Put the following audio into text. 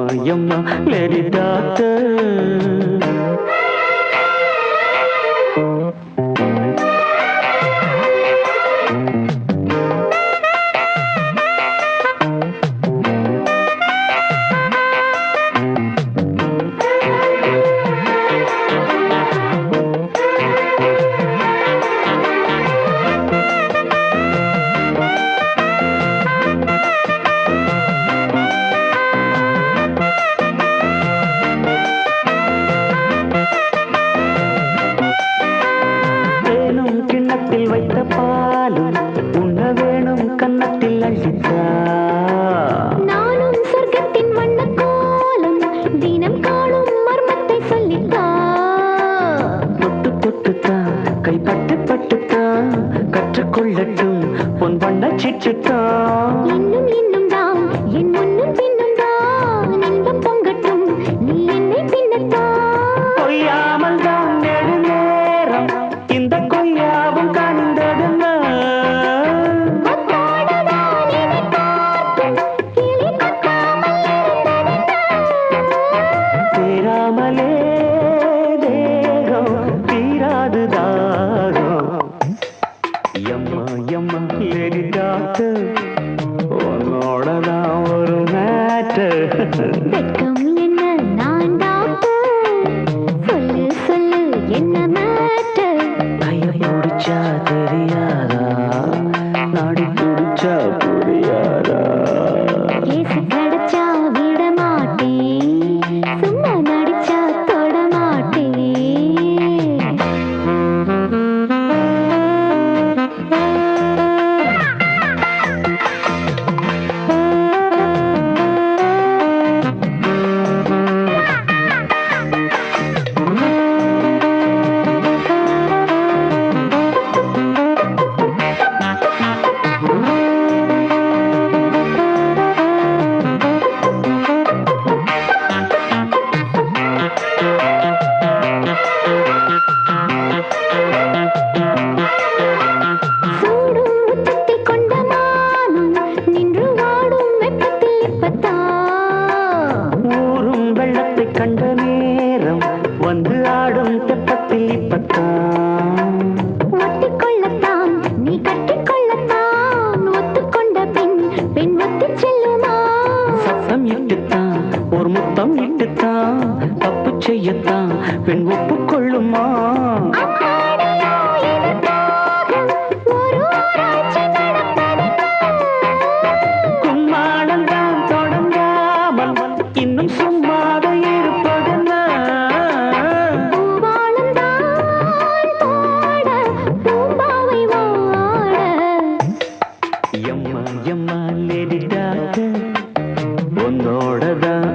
எம்மா எம்மா lady doctor. வைத்த பாலும் உண்ண வேணும் கன்னத்தில் அழித்தா. நானும் சொர்க்கத்தின் வண்ண கோலம் தினம் காணும் மர்மத்தை சொல்லித்தா. தொட்டு தொட்டுத்தான் கைப்பட்டு பட்டுத்தான் கற்றுக்கொள்ளட்டும் பொன் வண்ண சிற்றுத்தான். இன்னும் இன்னும் தான் என் முன்னும் பின்னும் தான் இன்பம் பொங்கட்டும் நீ என்னை பின்னத்தான். கொய்யாமல் தான் நெடுநேரம் இந்த கொய்யாவும் சேராமலே தேகம் தீராது தாகம். எம்மா எம்மா லேடி டாக்டர் உன்னோடதான் ஒரு மேட்டர். வெட்கம் என்ன நான் டாக்டர் சொல்லு சொல்லு என்ன மேட்டர். கைய பிடிச்சா தெரியாதா நாடி பிடிச்சா புரியாதா. கேசு கிடைச்சா விட மாட்டேன் சும்மா நடிச்சா தொட மாட்டேன். கண்ட நேரம் வந்து ஆடும் தெப்பத்தில் இப்பத்தான். ஒட்டிக்கொள்ளத்தான் நீ கட்டிக்கொள்ளத்தான் ஒத்துக்கொண்ட பெண் பெண் ஒத்தி செல்லுமா. சத்தம் இட்டுத்தான் ஒரு முத்தம் இட்டுத்தான் தப்பு செய்யத்தான் பெண் ஒப்புக்கொள்ளுமா. கும்மாடம் தான் தொடங்காமல் இன்னும் சும்மாத இருப்பதென்ன. எம்மா எம்மா லேடி டாக்டர் உன்னோடதான்